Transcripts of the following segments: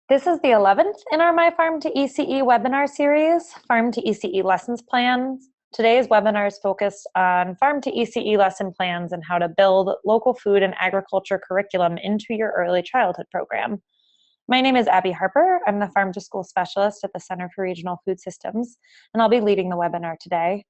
This is the 11th in our My Farm to ECE webinar series, Farm to ECE Lessons Plans. Today's webinar is focused on Farm to ECE lesson plans and how to build local food and agriculture curriculum into your early childhood program. My name is Abby Harper. I'm the Farm to School Specialist at the Center for Regional Food Systems, and I'll be leading the webinar today.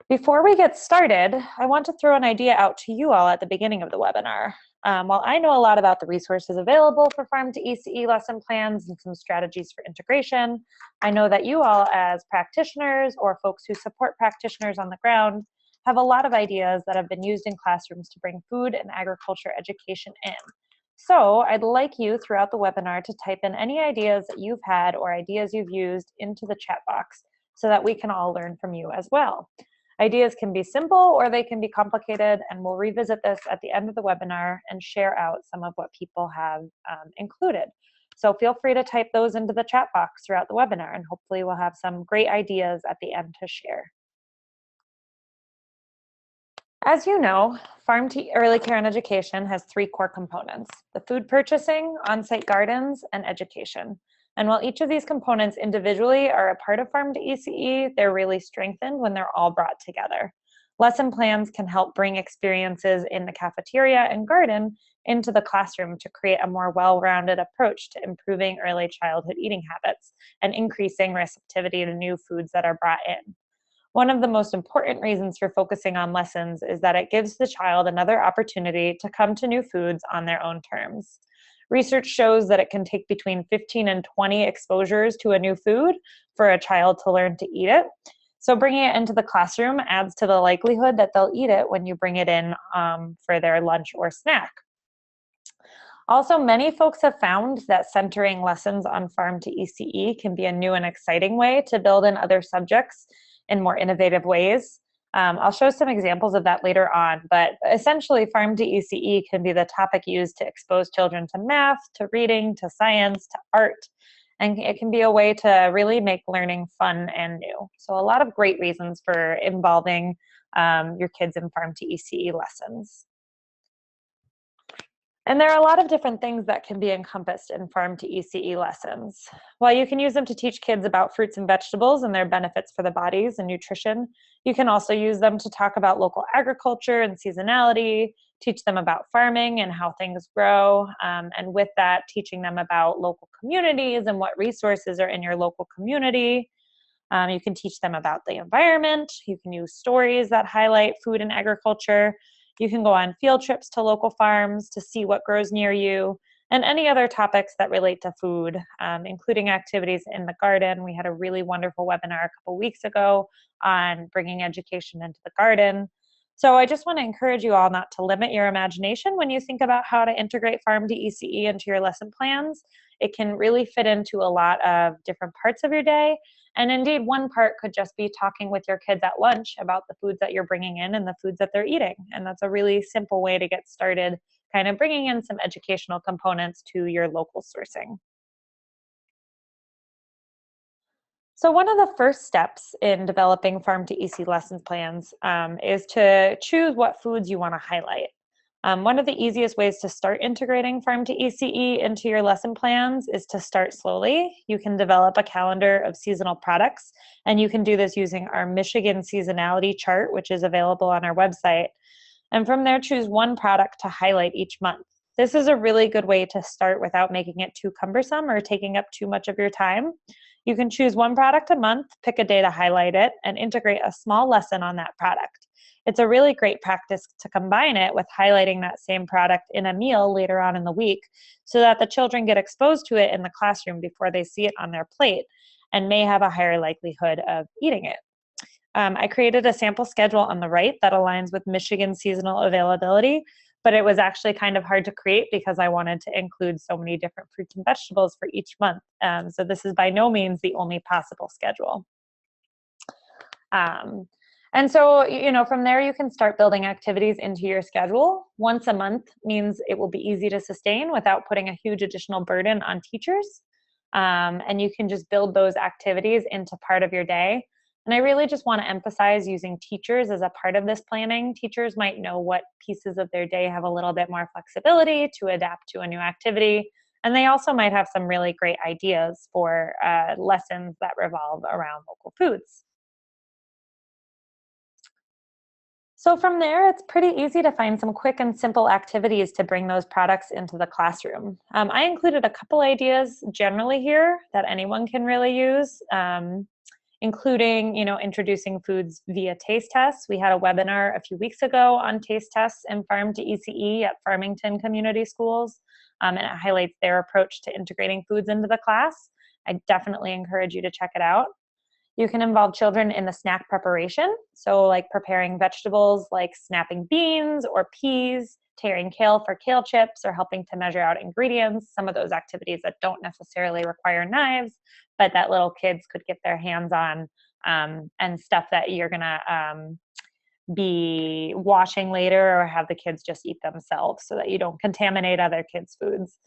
Before we get started, I want to throw an idea out to you all at the beginning of the webinar. While I know a lot about the resources available for Farm to ECE lesson plans and some strategies for integration, I know that you all as practitioners or folks who support practitioners on the ground have a lot of ideas that have been used in classrooms to bring food and agriculture education in. So I'd like you throughout the webinar to type in any ideas that you've had or ideas you've used into the chat box so that we can all learn from you as well. Ideas can be simple or they can be complicated, and we'll revisit this at the end of the webinar and share out some of what people have included. So feel free to type those into the chat box throughout the webinar, and hopefully we'll have some great ideas at the end to share. As you know, Farm to Early Care and Education has three core components: the food purchasing, on-site gardens, and education. And while each of these components individually are a part of Farm to ECE, they're really strengthened when they're all brought together. Lesson plans can help bring experiences in the cafeteria and garden into the classroom to create a more well-rounded approach to improving early childhood eating habits and increasing receptivity to new foods that are brought in. One of the most important reasons for focusing on lessons is that it gives the child another opportunity to come to new foods on their own terms. Research shows that it can take between 15 and 20 exposures to a new food for a child to learn to eat it. So bringing it into the classroom adds to the likelihood that they'll eat it when you bring it in for their lunch or snack. Also, many folks have found that centering lessons on Farm to ECE can be a new and exciting way to build in other subjects in more innovative ways. I'll show some examples of that later on, but essentially Farm to ECE can be the topic used to expose children to math, to reading, to science, to art, and it can be a way to really make learning fun and new. So a lot of great reasons for involving your kids in Farm to ECE lessons. And there are a lot of different things that can be encompassed in Farm to ECE lessons. While you can use them to teach kids about fruits and vegetables and their benefits for the bodies and nutrition, you can also use them to talk about local agriculture and seasonality, teach them about farming and how things grow, and with that, teaching them about local communities and what resources are in your local community. You can teach them about the environment. You can use stories that highlight food and agriculture. You can go on field trips to local farms to see what grows near you, and any other topics that relate to food, including activities in the garden. We had a really wonderful webinar a couple weeks ago on bringing education into the garden. So I just want to encourage you all not to limit your imagination when you think about how to integrate Farm to ECE into your lesson plans. It can really fit into a lot of different parts of your day. And indeed, one part could just be talking with your kids at lunch about the foods that you're bringing in and the foods that they're eating. And that's a really simple way to get started, kind of bringing in some educational components to your local sourcing. So one of the first steps in developing Farm to ECE lessons plans is to choose what foods you want to highlight. One of the easiest ways to start integrating Farm to ECE into your lesson plans is to start slowly. You can develop a calendar of seasonal products, and you can do this using our Michigan seasonality chart, which is available on our website. And from there, choose one product to highlight each month. This is a really good way to start without making it too cumbersome or taking up too much of your time. You can choose one product a month, pick a day to highlight it, and integrate a small lesson on that product. It's a really great practice to combine it with highlighting that same product in a meal later on in the week so that the children get exposed to it in the classroom before they see it on their plate and may have a higher likelihood of eating it. I created a sample schedule on the right that aligns with Michigan seasonal availability, but it was actually kind of hard to create because I wanted to include so many different fruits and vegetables for each month. So this is by no means the only possible schedule. And so, from there you can start building activities into your schedule. Once a month means it will be easy to sustain without putting a huge additional burden on teachers. And you can just build those activities into part of your day. And I really just want to emphasize using teachers as a part of this planning. Teachers might know what pieces of their day have a little bit more flexibility to adapt to a new activity, And they also might have some really great ideas for lessons that revolve around local foods. So from there, it's pretty easy to find some quick and simple activities to bring those products into the classroom. I included a couple ideas generally here that anyone can really use, including, introducing foods via taste tests. We had a webinar a few weeks ago on taste tests in Farm to ECE at Farmington Community Schools, and it highlights their approach to integrating foods into the class. I definitely encourage you to check it out. You can involve children in the snack preparation. So like preparing vegetables like snapping beans or peas, tearing kale for kale chips, or helping to measure out ingredients, some of those activities that don't necessarily require knives, but that little kids could get their hands on, and stuff that you're gonna be washing later or have the kids just eat themselves so that you don't contaminate other kids' foods.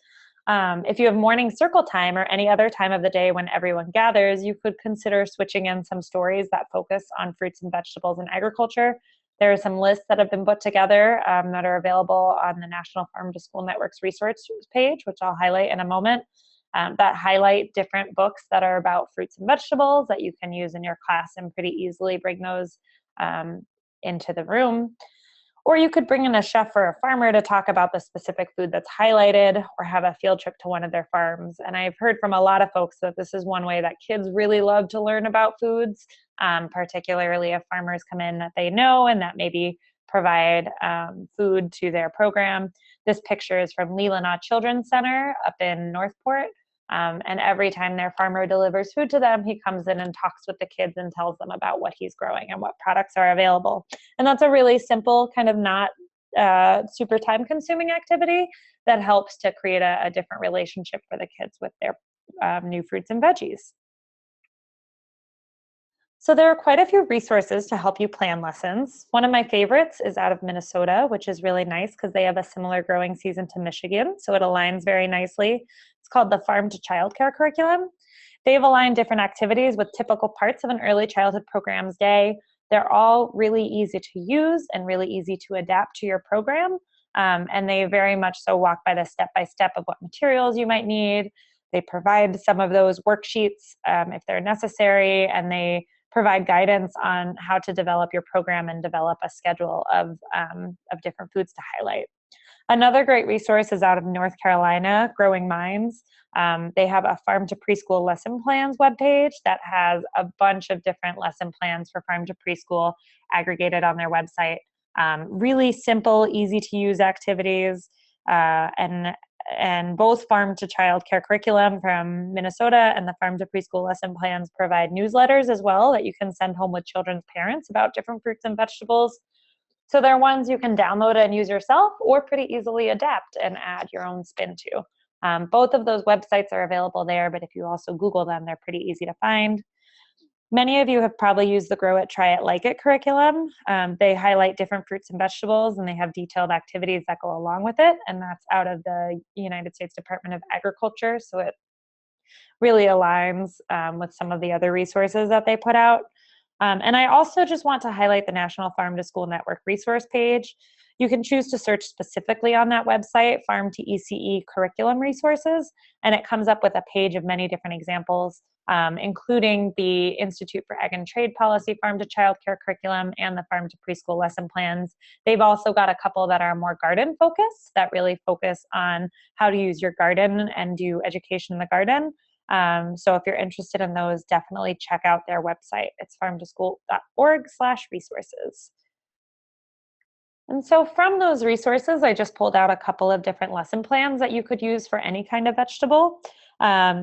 If you have morning circle time or any other time of the day when everyone gathers, you could consider switching in some stories that focus on fruits and vegetables and agriculture. There are some lists that have been put together that are available on the National Farm to School Network's resource page, which I'll highlight in a moment, that highlight different books that are about fruits and vegetables that you can use in your class and pretty easily bring those into the room. Or you could bring in a chef or a farmer to talk about the specific food that's highlighted, or have a field trip to one of their farms. And I've heard from a lot of folks that this is one way that kids really love to learn about foods, particularly if farmers come in that they know and that maybe provide food to their program. This picture is from Leelanau Children's Center up in Northport. And every time their farmer delivers food to them, he comes in and talks with the kids and tells them about what he's growing and what products are available. And that's a really simple, kind of not super time-consuming activity that helps to create a different relationship for the kids with their new fruits and veggies. So there are quite a few resources to help you plan lessons. One of my favorites is out of Minnesota, which is really nice because they have a similar growing season to Michigan, so it aligns very nicely. It's called the Farm to Childcare curriculum. They've aligned different activities with typical parts of an early childhood program's day. They're all really easy to use and really easy to adapt to your program, and they very much so walk by the step-by-step of what materials you might need. They provide some of those worksheets if they're necessary, and they provide guidance on how to develop your program and develop a schedule of different foods to highlight. Another great resource is out of North Carolina, Growing Minds. They have a Farm to Preschool lesson plans webpage that has a bunch of different lesson plans for farm to preschool aggregated on their website. Really simple, easy to use activities, and both Farm to Childcare curriculum from Minnesota and the Farm to Preschool lesson plans provide newsletters as well that you can send home with children's parents about different fruits and vegetables. So they're ones you can download and use yourself or pretty easily adapt and add your own spin to. Both of those websites are available there, but if you also Google them, they're pretty easy to find. Many of you have probably used the Grow It, Try It, Like It curriculum. They highlight different fruits and vegetables, and they have detailed activities that go along with it, and that's out of the United States Department of Agriculture, so it really aligns with some of the other resources that they put out. And I also just want to highlight the National Farm to School Network resource page. You can choose to search specifically on that website, Farm to ECE curriculum resources, and it comes up with a page of many different examples, including the Institute for Ag and Trade Policy Farm to Childcare curriculum and the Farm to Preschool lesson plans. They've also got a couple that are more garden focused, that really focus on how to use your garden and do education in the garden. So if you're interested in those, definitely check out their website. It's farmtoschool.org/resources. And so from those resources, I just pulled out a couple of different lesson plans that you could use for any kind of vegetable.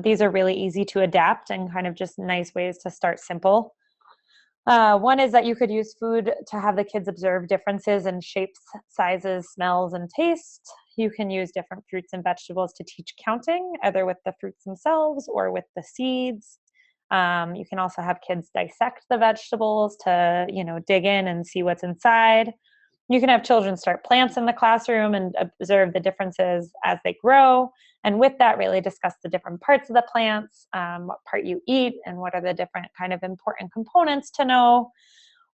These are really easy to adapt and kind of just nice ways to start simple. One is that you could use food to have the kids observe differences in shapes, sizes, smells, and taste. You can use different fruits and vegetables to teach counting, either with the fruits themselves or with the seeds. You can also have kids dissect the vegetables to, dig in and see what's inside. You can have children start plants in the classroom and observe the differences as they grow. And with that, really discuss the different parts of the plants, what part you eat, and what are the different kind of important components to know.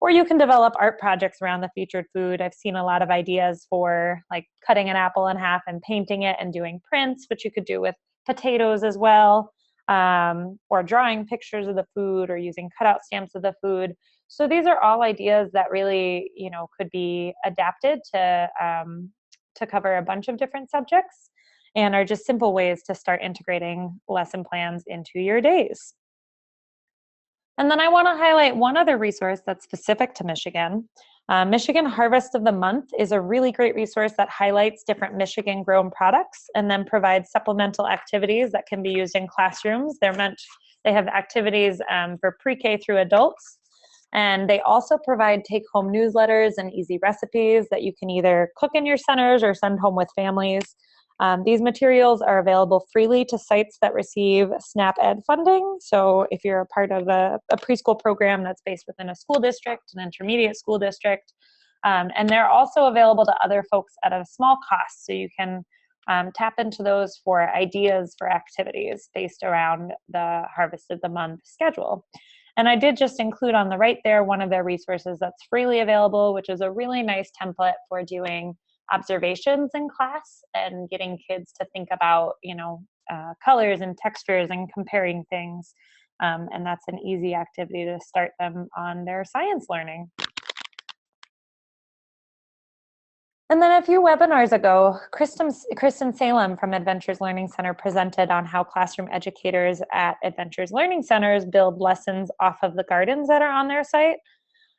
Or you can develop art projects around the featured food. I've seen a lot of ideas for like cutting an apple in half and painting it and doing prints, which you could do with potatoes as well, or drawing pictures of the food or using cutout stamps of the food. So these are all ideas that really, could be adapted to cover a bunch of different subjects and are just simple ways to start integrating lesson plans into your days. And then I want to highlight one other resource that's specific to Michigan. Michigan Harvest of the Month is a really great resource that highlights different Michigan grown products and then provides supplemental activities that can be used in classrooms. They have activities for pre-K through adults. And they also provide take-home newsletters and easy recipes that you can either cook in your centers or send home with families. These materials are available freely to sites that receive SNAP Ed funding. So if you're a part of a preschool program that's based within a school district, an intermediate school district, and they're also available to other folks at a small cost. So you can tap into those for ideas for activities based around the Harvest of the Month schedule. And I did just include on the right there one of their resources that's freely available, which is a really nice template for doing observations in class and getting kids to think about, colors and textures and comparing things. And that's an easy activity to start them on their science learning. And then a few webinars ago, Kristen Salem from Adventures Learning Center presented on how classroom educators at Adventures Learning Centers build lessons off of the gardens that are on their site.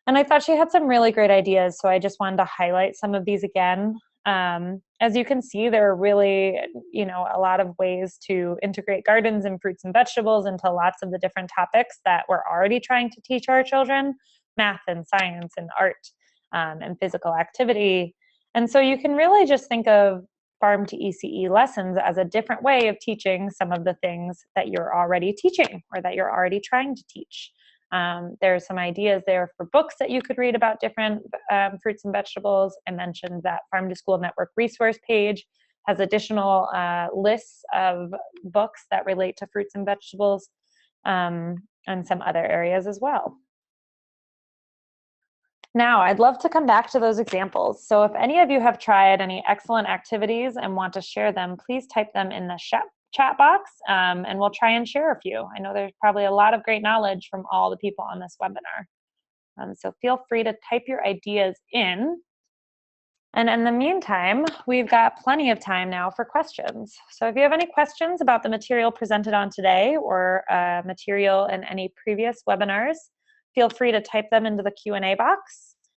And I thought she had some really great ideas, so I just wanted to highlight some of these again. As you can see, there are really, a lot of ways to integrate gardens and fruits and vegetables into lots of the different topics that we're already trying to teach our children, math and science and art and physical activity. And so you can really just think of Farm to ECE lessons as a different way of teaching some of the things that you're already teaching or that you're already trying to teach. There are some ideas there for books that you could read about different fruits and vegetables. I mentioned that Farm to School Network resource page has additional lists of books that relate to fruits and vegetables and some other areas as well. Now, I'd love to come back to those examples. So if any of you have tried any excellent activities and want to share them, please type them in the chat box and we'll try and share a few. I know there's probably a lot of great knowledge from all the people on this webinar. So feel free to type your ideas in. And in the meantime, we've got plenty of time now for questions. So if you have any questions about the material presented on today or material in any previous webinars, feel free to type them into the Q&A box.